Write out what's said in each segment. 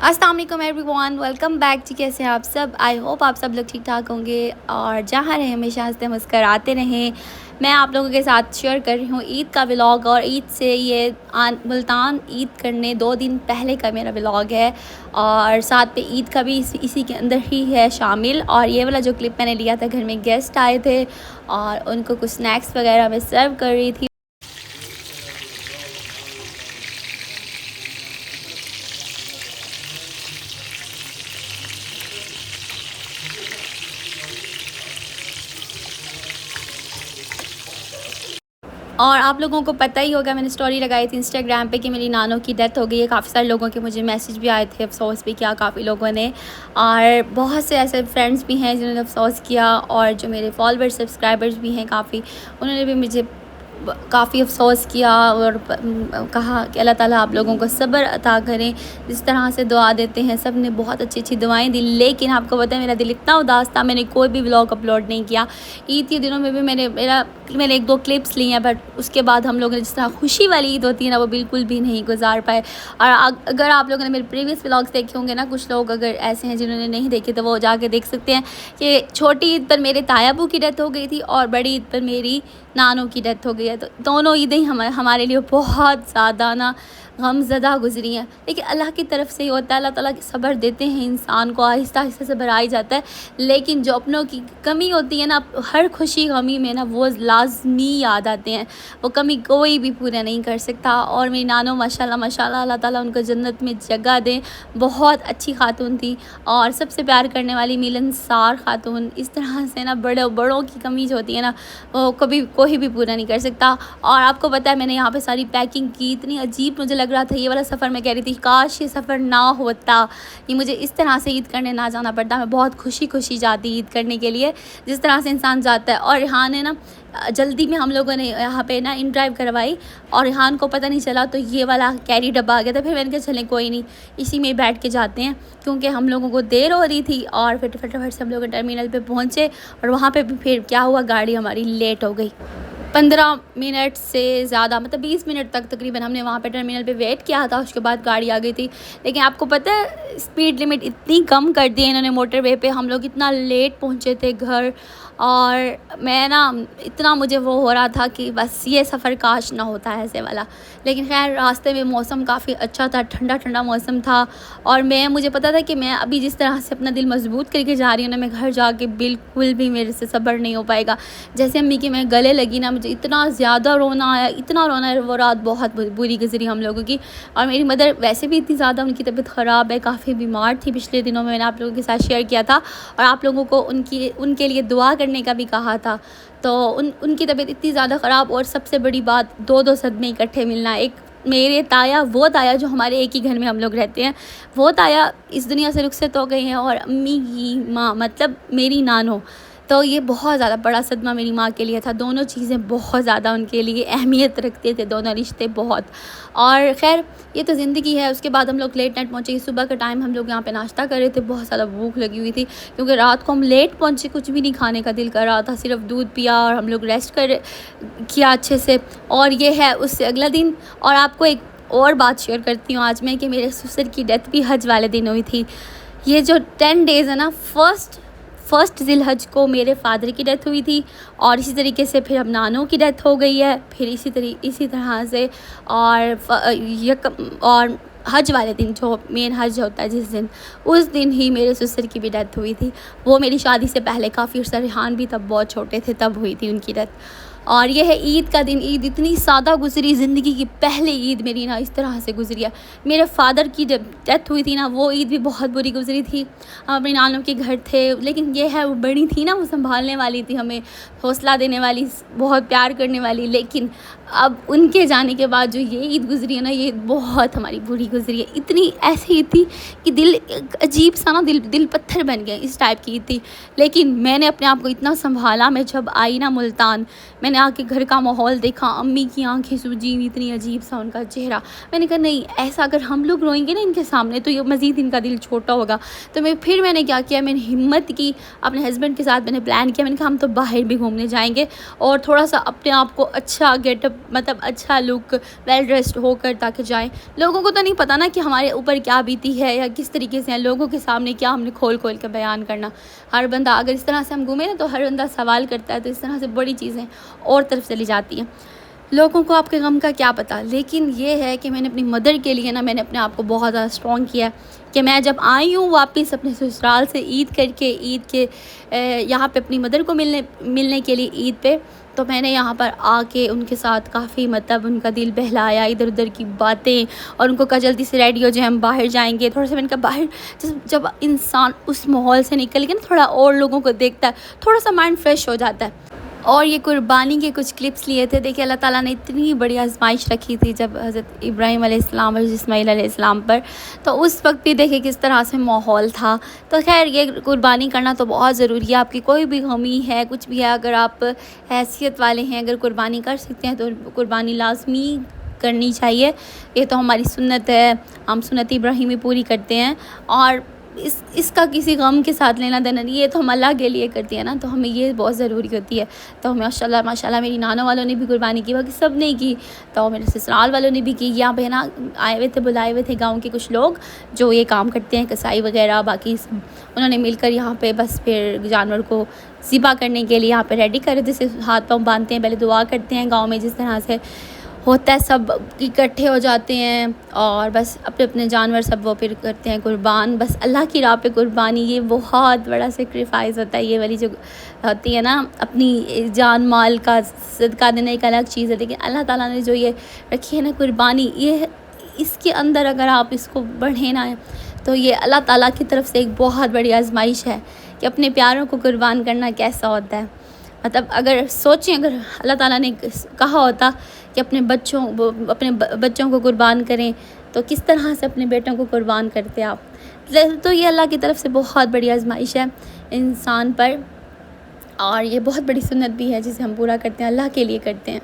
अस्सलाम वालेकुम everyone, welcome back जी। कैसे हैं आप सब? आई होप आप सब लोग ठीक ठाक होंगे और जहाँ रहें हमेशा हंसते मुस्कराते रहें। मैं आप लोगों के साथ शेयर कर रही हूँ ईद का व्लॉग, और ईद से ये मुल्तान ईद करने 2 दिन पहले का मेरा व्लॉग है, और साथ पे ईद का भी इसी के अंदर ही है शामिल। और ये वाला जो क्लिप मैंने लिया था, घर में गेस्ट आए थे और उनको कुछ स्नैक्स वगैरह मैं सर्व कर रही थी। और आप लोगों को पता ही होगा, मैंने स्टोरी लगाई थी इंस्टाग्राम पे कि मेरी नानों की डेथ हो गई है। काफ़ी सारे लोगों के मुझे मैसेज भी आए थे, अफसोस भी किया काफ़ी लोगों ने, और बहुत से ऐसे फ्रेंड्स भी हैं जिन्होंने अफसोस किया, और जो मेरे फॉलोअर्स सब्सक्राइबर्स भी हैं काफ़ी, उन्होंने भी मुझे काफ़ी अफसोस किया और कहा कि अल्लाह ताला आप लोगों को सब्र अता करें। जिस तरह से दुआ देते हैं, सब ने बहुत अच्छी अच्छी दुआएं दी, लेकिन आपको पता है मेरा दिल इतना उदास था, मैंने कोई भी व्लॉग अपलोड नहीं किया। ईद के दिनों में भी मैंने 1-2 क्लिप्स ली हैं, बट उसके बाद हम लोगों ने जिस तरह खुशी वाली ईद होती है ना, वो बिल्कुल भी नहीं गुजार पाए। और अगर आप लोगों ने मेरे प्रीवियस व्लॉग्स देखे होंगे ना, कुछ लोग अगर ऐसे हैं जिन्होंने नहीं देखे तो वो जाके देख सकते हैं कि छोटी ईद पर मेरे तायाबू की डेथ हो गई थी और बड़ी ईद पर मेरी नानों की डेथ हो गई है। तो दोनों ईदें हमारे लिए बहुत ज़्यादा ना गमज़दा गुजरी हैं, लेकिन अल्लाह की तरफ से ही होता है। अल्लाह ताला के सब्र देते हैं इंसान को, आहिस्ता आहिस्ता सब्र आ ही जाता है। लेकिन जो अपनों की कमी होती है ना, हर खुशी गमी में ना वो लाजमी याद आते हैं, वो कमी कोई भी पूरा नहीं कर सकता। और मेरी नानो माशाल्लाह माशाल्लाह, अल्लाह ताला उनको जन्नत में जगह दें। बहुत अच्छी खातून थी और सबसे प्यार करने वाली मिलनसार खातून। इस तरह से ना बड़ों की कमी जो होती है ना, वो कभी कोई भी पूरा नहीं कर सकता। और आपको पता है मैंने यहाँ पे सारी पैकिंग की, इतनी अजीब मुझे लग रहा था ये वाला सफ़र। मैं कह रही थी काश ये सफ़र ना होता, ये मुझे इस तरह से ईद करने ना जाना पड़ता। मैं बहुत खुशी खुशी जाती ईद करने के लिए, जिस तरह से इंसान जाता है। और रिहान ने ना जल्दी में हम लोगों ने यहाँ पे ना इन ड्राइव करवाई, और रिहान को पता नहीं चला, तो ये वाला कैरी डब्बा आ गया था। फिर मैंने कहा चलें कोई नहीं, इसी में बैठ के जाते हैं, क्योंकि हम लोगों को देर हो रही थी। और फिर फटाफट से हम लोग टर्मिनल पे पहुँचे, और वहाँ पे भी फिर क्या हुआ, गाड़ी हमारी लेट हो गई। 15 मिनट से ज़्यादा, मतलब 20 मिनट तक तकरीबन हमने वहाँ पे टर्मिनल पे वेट किया था। उसके बाद गाड़ी आ गई थी। लेकिन आपको पता है स्पीड लिमिट इतनी कम कर दी है इन्होंने मोटरवे पे, हम लोग इतना लेट पहुँचे थे घर। और मैं ना इतना मुझे वो हो रहा था कि बस ये सफ़र काश ना होता है ऐसे वाला। लेकिन खैर रास्ते में मौसम काफ़ी अच्छा था, ठंडा ठंडा मौसम था। और मुझे पता था कि मैं अभी जिस तरह से अपना दिल मजबूत करके जा रही हूँ ना, मैं घर जाके बिल्कुल भी मेरे से सब्र नहीं हो पाएगा। जैसे अम्मी की मैं गले लगी ना, मुझे इतना ज़्यादा रोना आया, इतना रोना है। वो रात बहुत बुरी गुजरी हम लोगों की। और मेरी मदर वैसे भी इतनी ज़्यादा, उनकी तबीयत ख़राब है, काफ़ी बीमार थी पिछले दिनों में, मैंने आप लोगों के साथ शेयर किया था, और आप लोगों को उनके लिए दुआ करने का भी कहा था। तो उनकी तबीयत इतनी ज़्यादा ख़राब, और सबसे बड़ी बात 2-2 सदमे इकट्ठे मिलना। एक मेरे ताया, वो ताया जो हमारे एक ही घर में हम लोग रहते हैं, वो ताया इस दुनिया से रुखसत हो गई हैं, और अम्मी की माँ मतलब मेरी नानो, तो ये बहुत ज़्यादा बड़ा सदमा मेरी माँ के लिए था। दोनों चीज़ें बहुत ज़्यादा उनके लिए अहमियत रखते थे, दोनों रिश्ते बहुत। और ख़ैर ये तो ज़िंदगी है। उसके बाद हम लोग लेट नाइट पहुँचे। सुबह का टाइम हम लोग यहाँ पे नाश्ता कर रहे थे, बहुत ज़्यादा भूख लगी हुई थी, क्योंकि रात को हम लेट पहुँचे, कुछ भी नहीं खाने का दिल कर रहा था, सिर्फ दूध पिया और हम लोग रेस्ट किया अच्छे से। और ये है उससे अगला दिन। और आपको एक और बात शेयर करती हूँ आज मैं, कि मेरे ससुर की डेथ भी हज वाले दिन हुई थी। ये जो 10 डेज़ है ना, फर्स्ट ज़िलहज को मेरे फादर की डेथ हुई थी, और इसी तरीके से फिर अब नानों की डेथ हो गई है, फिर इसी तरह से। और हज वाले दिन, जो मेन हज होता है जिस दिन, उस दिन ही मेरे ससुर की भी डेथ हुई थी। वो मेरी शादी से पहले, काफ़ी अर्सा, रिहान भी तब बहुत छोटे थे, तब हुई थी उनकी डेथ। और यह है ईद का दिन। ईद इतनी सादा गुजरी, ज़िंदगी की पहली ईद मेरी ना इस तरह से गुजरी है। मेरे फादर की जब डेथ हुई थी ना, वो ईद भी बहुत बुरी गुजरी थी। हम अपनी नानों के घर थे, लेकिन ये है वो बड़ी थी ना, वो संभालने वाली थी, हमें हौसला देने वाली, बहुत प्यार करने वाली। लेकिन अब उनके जाने के बाद जो ये ईद गुजरी है ना, ये बहुत हमारी बुरी गुजरी है। इतनी ऐसी ईद थी कि दिल अजीब सा ना, दिल पत्थर बन गए, इस टाइप की ईद थी। लेकिन मैंने अपने आप को इतना संभाला। मैं जब आई ना मुल्तान, मैंने मैंने आके घर का माहौल देखा, अम्मी की आंखें सूजी हुई, इतनी अजीब सा उनका चेहरा। मैंने कहा नहीं, ऐसा अगर हम लोग रोएंगे ना इनके सामने तो ये मज़ीद इनका दिल छोटा होगा। तो मैंने क्या किया, मैंने हिम्मत की, अपने हस्बैंड के साथ मैंने प्लान किया। मैंने कहा हम तो बाहर भी घूमने जाएंगे और थोड़ा सा अपने आप को अच्छा गेटअप, मतलब अच्छा लुक, वेल ड्रेस्ड होकर ताकि जाएं। लोगों को तो नहीं पता ना कि हमारे ऊपर क्या बीती है या किस तरीके से है, लोगों के सामने क्या हमने खोल खोल के बयान करना। हर बंदा अगर इस तरह से हम घूमें ना तो हर बंदा सवाल करता है, तो इस तरह से बड़ी चीज़ें और तरफ चली जाती हैं। लोगों को आपके गम का क्या पता। लेकिन ये है कि मैंने अपनी मदर के लिए ना मैंने अपने आप को बहुत ज़्यादा स्ट्रॉन्ग किया कि मैं जब आई हूँ वापस अपने ससुराल से ईद करके, ईद के यहाँ पे अपनी मदर को मिलने के लिए ईद पे, तो मैंने यहाँ पर आके उनके साथ काफ़ी मतलब उनका दिल बहलाया, इधर उधर की बातें, और उनको कहा जल्दी से रेडी हो जाए, हम बाहर जाएंगे। थोड़ा सा मैंने कहा बाहर जब इंसान उस माहौल से निकल के ना थोड़ा और लोगों को देखता है, थोड़ा सा माइंड फ्रेश हो जाता है। और ये कुर्बानी के कुछ क्लिप्स लिए थे। देखिए अल्लाह ताला ने इतनी बड़ी आजमाइश रखी थी जब हज़रत इब्राहीम अलैहिस्सलाम और इस्माईल अलैहिस्सलाम पर, तो उस वक्त भी देखिए किस तरह से माहौल था। तो खैर ये कुर्बानी करना तो बहुत ज़रूरी है। आपकी कोई भी गमी है, कुछ भी है, अगर आप हैसियत वाले हैं, अगर कुर्बानी कर सकते हैं तो कुर्बानी लाजमी करनी चाहिए। ये तो हमारी सुन्नत है, हम सुन्नत इब्राहीमी पूरी करते हैं। और इसका किसी गम के साथ लेना देना नहीं, ये तो हम अल्लाह के लिए करती है ना, तो हमें ये बहुत ज़रूरी होती है। तो माशाल्लाह माशाल्लाह मेरी नाना वालों ने भी कुर्बानी की, बाकी सब ने की, तो मेरे ससुराल वालों ने भी की। यहाँ पे ना आए हुए थे, बुलाए हुए थे गांव के कुछ लोग जो ये काम करते हैं, कसाई वगैरह, बाकी सब उन्होंने मिलकर यहाँ पे बस फिर जानवर को ज़िबा करने के लिए यहाँ पे रेडी कर रहे थे। हाथ पाँव बांधते हैं, पहले दुआ करते हैं, गाँव में जिस तरह से होता है सब इकट्ठे हो जाते हैं और बस अपने अपने जानवर सब वो फिर करते हैं कुर्बान, बस अल्लाह की राह पे कुर्बानी। ये बहुत बड़ा सेक्रीफाइस होता है, ये वाली जो होती है ना, अपनी जान माल का सदका देना एक अलग चीज़ है, लेकिन अल्लाह ताला ने जो ये रखी है ना कुर्बानी, ये इसके अंदर अगर आप इसको बढ़े ना तो ये अल्लाह ताला की तरफ से एक बहुत बड़ी आजमाइश है कि अपने प्यारों को कुर्बान करना कैसा होता है। मतलब अगर सोचें, अगर अल्लाह ताला ने कहा होता कि अपने बच्चों को कुर्बान करें तो किस तरह से अपने बेटों को कुर्बान करते आप। तो ये अल्लाह की तरफ से बहुत बड़ी आजमाइश है इंसान पर, और ये बहुत बड़ी सुन्नत भी है जिसे हम पूरा करते हैं, अल्लाह के लिए करते हैं।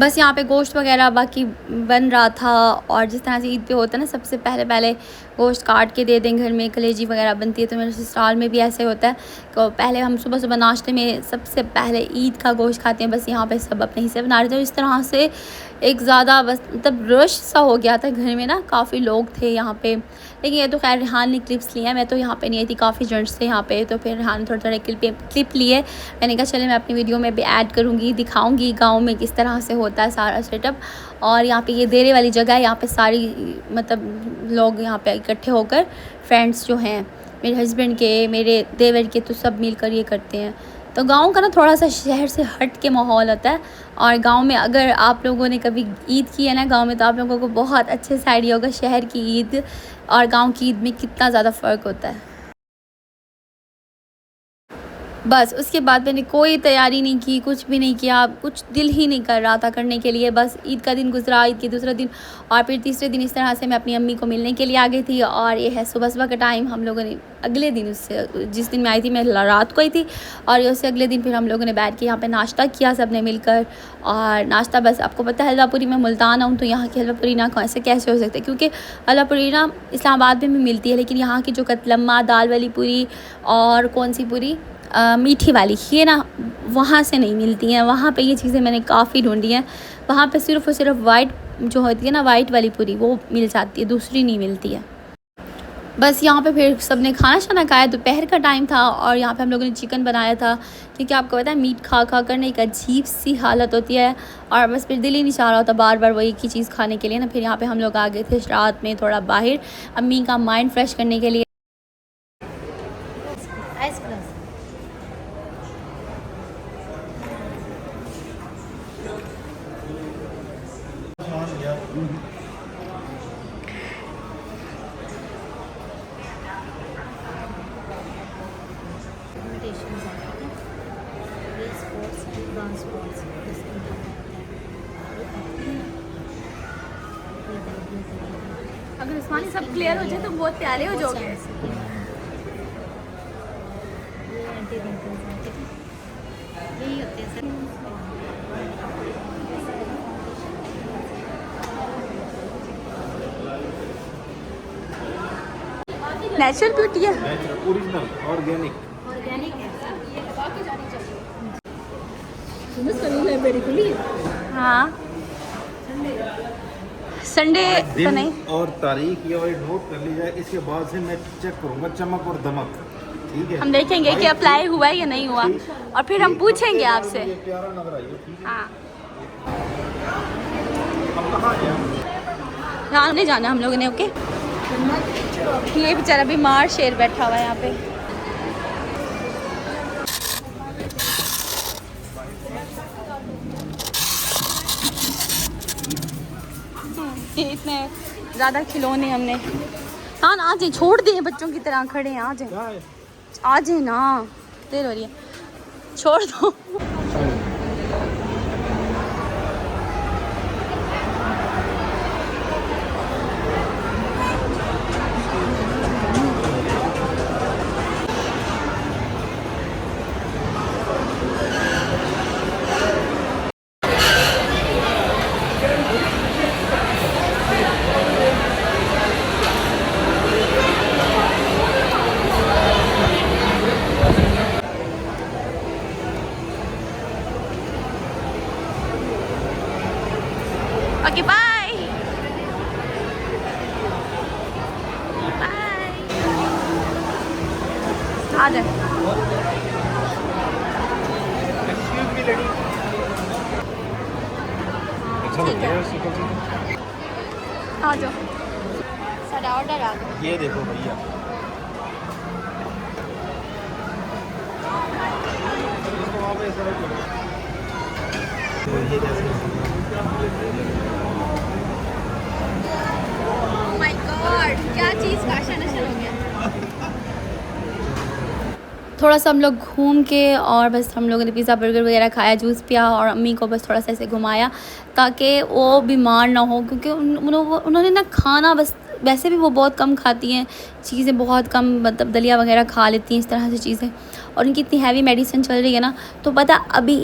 बस यहाँ पे गोश्त वगैरह बाकी बन रहा था, और जिस तरह से ईद पे होता है ना, सबसे पहले गोश्त काट के दे दें, घर में कलेजी वगैरह बनती है, तो मेरे ससुराल में भी ऐसे होता है। तो पहले हम सुबह नाश्ते में सबसे पहले ईद का गोश्त खाते हैं। बस यहाँ पे सब अपने हिस्से बना रहे थे, इस तरह से एक ज़्यादा बस मतलब रश सा हो गया था घर में ना, काफ़ी लोग थे यहाँ पे। लेकिन ये तो खैर रेहान ने क्लिप्स लिए हैं, मैं तो यहाँ पे नहीं आई थी, काफ़ी जेंट्स थे यहाँ पे, तो फिर रेहान थोड़े क्लिप लिए। मैंने कहा चले मैं अपनी वीडियो में भी ऐड करूँगी, दिखाऊँगी गाँव में किस तरह से होता है सारा सेटअप। और यहाँ पे ये देरे वाली जगह है, यहाँ पे सारी मतलब लोग यहाँ पे इकट्ठे होकर, फ्रेंड्स जो हैं मेरे हस्बैंड के, मेरे देवर के, तो सब मिलकर ये करते हैं। तो गांव का ना थोड़ा सा शहर से हट के माहौल होता है, और गांव में अगर आप लोगों ने कभी ईद की है ना गांव में, तो आप लोगों को बहुत अच्छे से आइडिया होगा शहर की ईद और गांव की ईद में कितना ज़्यादा फ़र्क होता है। बस उसके बाद मैंने कोई तैयारी नहीं की, कुछ भी नहीं किया, कुछ दिल ही नहीं कर रहा था करने के लिए। बस ईद का दिन गुजरा, ईद के दूसरा दिन और फिर तीसरे दिन इस तरह से मैं अपनी अम्मी को मिलने के लिए आ गई थी। और ये है सुबह का टाइम, हम लोगों ने अगले दिन, उससे जिस दिन मैं आई थी मैं रात को आई थी, और उससे अगले दिन फिर हम लोगों ने बैठ के यहाँ पे नाश्ता किया सब ने मिलकर। और नाश्ता बस आपको पता है हलवा पूरी, मैं मुल्तान हूँ तो यहाँ की हलवा पूरी ना कैसे हो सकता है, क्योंकि हलवा पूरी ना इस्लामाबाद में भी मिलती है, लेकिन यहाँ की जो कतलम्मा, दाल वाली पूरी और कौन सी पूरी, मीठी वाली, ये ना वहाँ से नहीं मिलती हैं। वहाँ पे ये चीज़ें मैंने काफ़ी ढूंढी हैं, वहाँ पे सिर्फ़ और सिर्फ वाइट जो होती है ना, वाइट वाली पूरी वो मिल जाती है, दूसरी नहीं मिलती है। बस यहाँ पे फिर सब ने खाना शाना खाया, दोपहर का टाइम था, और यहाँ पे हम लोगों ने चिकन बनाया था, क्योंकि आपको पता है मीट खा कर ना एक अजीब सी हालत होती है, और बस फिर दिल ही नहीं चाह रहा होता बार बार वही की चीज़ खाने के लिए ना। फिर यहाँ पे हम लोग आ गए थे रात में थोड़ा बाहर, अम्मी का माइंड फ्रेश करने के लिए। अगर उस्मानी सब क्लियर हो जाए तो बहुत प्यारे हो जाओगे। नेचुरल ब्यूटी है, ओरिजिनल ऑर्गेनिक। ऑर्गेनिक है सर, ये लगा के जानी चाहिए। हाँ संडे तो नहीं, और तारीख ये वाली नोट कर ली जाए, इसके बाद से मैं चेक करूंगा चमक और दमक। ठीक है, हम देखेंगे कि अप्लाई हुआ है या नहीं हुआ, और फिर हम पूछेंगे आपसे। प्यारा नजर आई है। ठीक है, हाँ अब कहाँ गया? यहाँ नहीं जाना हम लोगों ने। ओके, ये बेचारा बीमार शेर बैठा हुआ है यहाँ पे। ये इतने ज़्यादा खिलौने हमने, हाँ ना, आज छोड़ दिए बच्चों की तरह खड़े हैं। आज ना देर हो रही है, छोड़ दो। Okay bye bye. आ जाए, ठीक है, आ जाओ। सारा ऑर्डर आ गया। ये देखो भैया, तो ये ओह माय गॉड, क्या चीज़ का नशा हो गया। थोड़ा सा हम लोग घूम के और बस हम लोगों ने पिज़्ज़ा बर्गर वगैरह खाया, जूस पिया, और अम्मी को बस थोड़ा सा ऐसे घुमाया ताकि वो बीमार ना हो, क्योंकि उन्होंने ना खाना बस, वैसे भी वो बहुत कम खाती हैं चीज़ें, बहुत कम, मतलब दलिया वगैरह खा लेती हैं, इस तरह से चीज़ें, और उनकी इतनी हैवी मेडिसिन चल रही है ना, तो पता अभी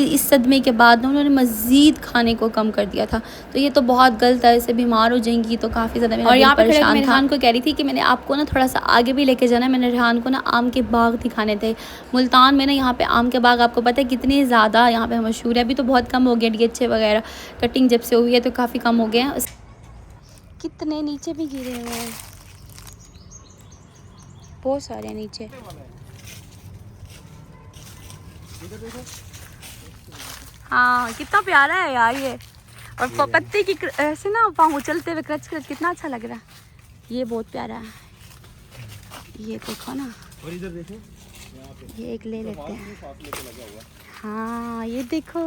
इस सदमे के बाद ना उन्होंने मज़ीद खाने को कम कर दिया था। तो ये तो बहुत गलत है, इससे बीमार हो जाएंगी तो काफ़ी ज़्यादा। और यहाँ पर परेशान था, रेहान को कह रही थी कि मैंने आपको ना थोड़ा सा आगे भी लेके जाना है, मैंने रेहान को ना आम के बाग दिखाने थे मुल्तान में ना। यहाँ पे आम के बाग आपको पता है कितने ज़्यादा यहाँ पे मशहूर है। अभी तो बहुत कम हो गया, डीएचए वगैरह कटिंग जब से हुई है तो काफ़ी कम हो गए हैं। कितने नीचे भी गिरे हुए हैं, बहुत सारे नीचे। हाँ कितना प्यारा है यार ये, और पत्ते की ऐसे ना पाँव उछलते हुए क्रच क्रच, कितना अच्छा लग रहा है। ये बहुत प्यारा है, ये देखो ना। और इधर देखो, ये एक ले लेते हैं। हाँ ये देखो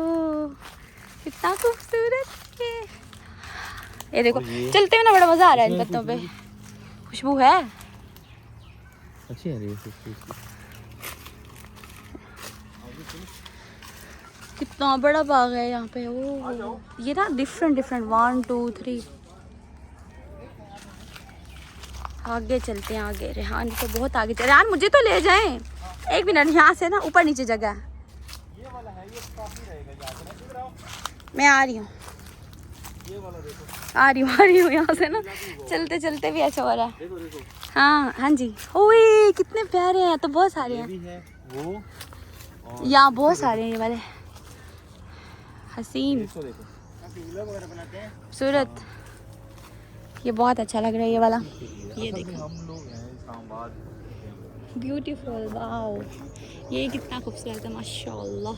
कितना खूबसूरत है। ये देखो चलते हुए ना बड़ा मजा आ रहा है इन पत्तों पे, खुशबू है अच्छी है ये। कितना बड़ा बाग है यहाँ पे। ओ ये ना डिफरेंट 1 2 3 आगे चलते हैं, आगे। रेहान तो बहुत आगे चल। रेहान मुझे तो ले जाएं, एक मिनट, यहाँ से ना ऊपर नीचे जगह है। ये वाला है, ये काफी रहेगा। मैं आ रही हूँ, आ रही हूँ यहाँ से ना, चलते चलते भी ऐसा हो रहा है। देखो देखो, हाँ हाँ जी, ओए कितने प्यारे हैं, तो बहुत सारे हैं वो, यहाँ, बहुत सारे हैं ये वाले हसीन खूबसूरत। ये बहुत अच्छा लग रहा है ये वाला, ये देखो हम लोग हैं इस्लामाबाद। ब्यूटीफुल, वाओ ये कितना खूबसूरत है माशाल्लाह।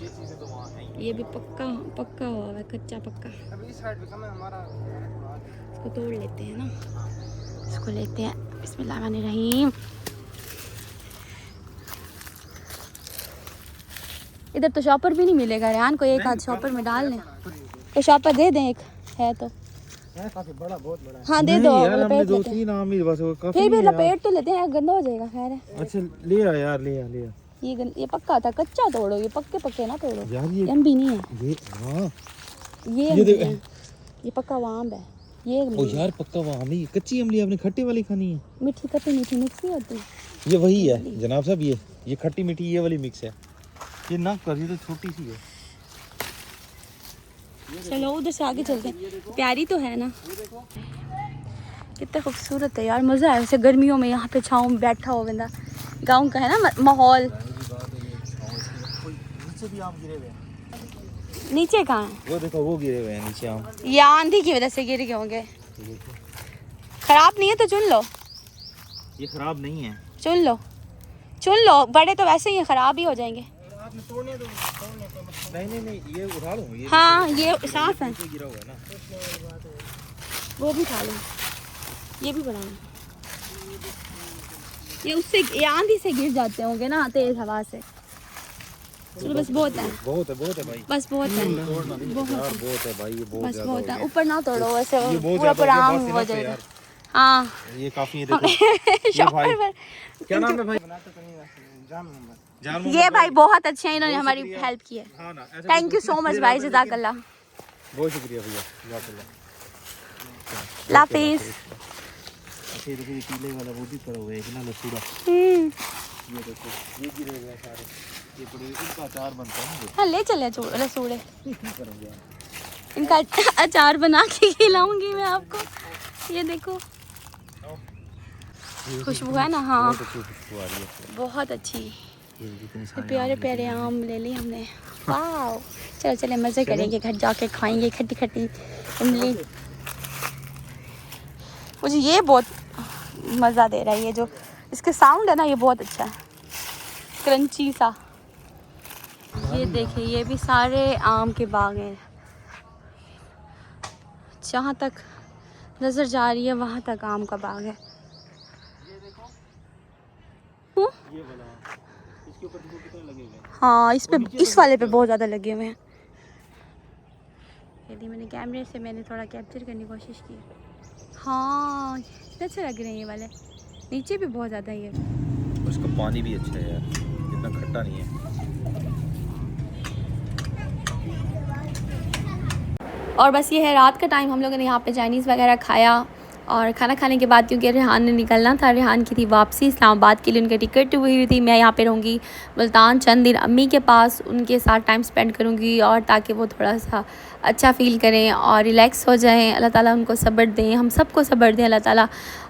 ये भी पक्का पक्का हुआ है, कच्चा पक्का। इसको तोड़ लेते हैं ना, इसको लेते हैं। बिस्मिल्लाहिर्रहमानिर्रहीम। इधर तो शॉपर भी नहीं मिलेगा रेहान को, एक आध शॉपर में डाल लें तो शॉपर दे दें, एक है तो काफी बड़ा, बहुत बड़ा। हाँ दे दो, लपेट लेते हैं। फिर भी लपेट तो लेते हैं, गंदा हो जाएगा। खैर है, अच्छा ले आ यार, ले आ ले आ। ये पक्का था, कच्चा तोड़ो, ये पक्के पक्के ना तोड़ो यार। ये अम्बी नहीं है ये, हाँ ये अम्बी है, ये पक्का आम है ये। ओ यार पक्का वो आम नहीं, कच्ची इमली आपने खट्टे वाली खानी है। मीठी खट्टी मीठी मिक्स ही होती है। ये वही है जनाब साहब, ये खट्टी मीठी ये वाली मिक्स है। ये ना करी तो छोटी सी है। चलो उधर से आगे चलते हैं, प्यारी तो है ना। कितना खूबसूरत है यार, मज़ा आया वैसे गर्मियों में यहाँ पे छाँव में बैठा हो बंदा। गाँव का है ना माहौल। नीचे भी आम गिरे हुए हैं। नीचे कहाँ है? वो देखो वो गिरे हुए हैं नीचे आम। ये आंधी की वजह से गिर गए होंगे। खराब नहीं है तो चुन लो। ये खराब नहीं है। चुन लो, चुन लो, बड़े तो वैसे ही खराब ही हो जाएंगे। आपने तोड़ने तो नहीं ये उठा लो ये। हाँ ये साफ है। गिरा हुआ है ना, वो भी खा लो, ये भी बना लो। ये उससे ये आंधी से गिर जाते होंगे ना तेज हवा से। चलो बस बहुत है, बहुत है भाई, बस बहुत है, बहुत है भाई, ये बहुत बस ज्यादा बहुत हो है। गया। ऊपर ना तोड़ो वैसे ये बहुत पूरा ज्यादा आम हो हो गया जाएगा। यार। हाँ ये काफी है देखो। शॉपर पर क्या नाम है भाई? ये भाई बहुत अच्छे हैं, इन्होंने हमारी हेल्प की है। हाँ ना, ऐसा थैंक यू सो मच भाई, जज़ाकल्लाह। बहुत शुक्रिया भैया, लाफिज। अच्छा ये देखो ये पीले वाला वो भी पड़ा हुआ है इतना लसूड़ा। ये देखो ये गिरे हुए हैं सारे, ये बड़े इनका अचार बनता है ना। हाँ ले चले रसूड़े, इनका अचार बना के खिलाऊंगी मैं आपको। ये देखो खुशबू है ना। हाँ बहुत अच्छी खुशबू आ रही है। बहुत अच्छी। ये कितने ये सारे प्यारे प्यारे आम ले लिए हमने। वाह चलो चले मज़े करेंगे, घर जाके खाएंगे खट्टी खट्टी इमली। मुझे ये बहुत मज़ा दे रहा है, ये जो इसके साउंड है ना ये बहुत अच्छा है, क्रंची सा। ये देखिए ये भी सारे आम के बाग हैं, जहाँ तक नज़र जा रही है वहाँ तक आम का बाग है। ये वाला इसके ऊपर देखो कितने लगे हुए हैं। हाँ इस पे, इस वाले पे बहुत ज़्यादा लगे हुए हैं। यदि मैंने कैमरे से मैंने थोड़ा कैप्चर करने की कोशिश की। हाँ कितने अच्छे लग रहे हैं ये वाले, नीचे भी बहुत ज़्यादा ये। उसका पानी भी अच्छा है यार, इतना खट्टा नहीं है। और बस ये है रात का टाइम, हम लोगों ने यहाँ पे चाइनीज़ वगैरह खाया। और खाना खाने के बाद क्योंकि रेहान ने निकलना था, रेहान की थी वापसी इस्लामाबाद के लिए, उनकी टिकट हुई थी। मैं यहाँ पे रहूँगी मुल्तान चंद दिन अम्मी के पास, उनके साथ टाइम स्पेंड करूँगी और ताकि वो थोड़ा सा अच्छा फ़ील करें और रिलैक्स हो जाएं। अल्लाह ताला उनको सब्र दें, हम सबको सब्र दें अल्लाह ताला।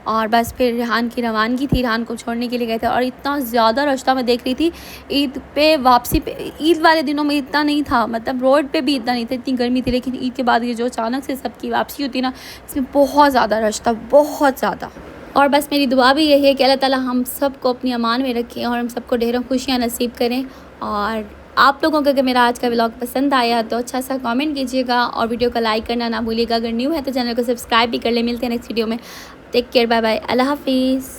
और बस फिर रेहान की रवानगी थी, रेहान को छोड़ने के लिए गए थे। और इतना ज़्यादा रास्ता मैं देख रही थी ईद पे वापसी पे, ईद वाले दिनों में इतना नहीं था, मतलब रोड पे भी इतना नहीं था, इतनी गर्मी थी। लेकिन ईद के बाद ये जो अचानक से सबकी वापसी होती ना, इसमें बहुत ज़्यादा रास्ता, बहुत ज़्यादा। और बस मेरी दुआ भी यही है कि अल्लाह ताला हम सबको अपनी अमान में रखें और हम सबको ढेरों खुशियाँ नसीब करें। और आप लोगों को अगर मेरा आज का व्लॉग पसंद आया तो अच्छा सा कमेंट कीजिएगा और वीडियो को लाइक करना ना भूलिएगा। अगर न्यू है तो चैनल को सब्सक्राइब भी कर ले। मिलते हैं नेक्स्ट वीडियो में। टेक केयर, बाय बाय, अल्लाह हाफिज़।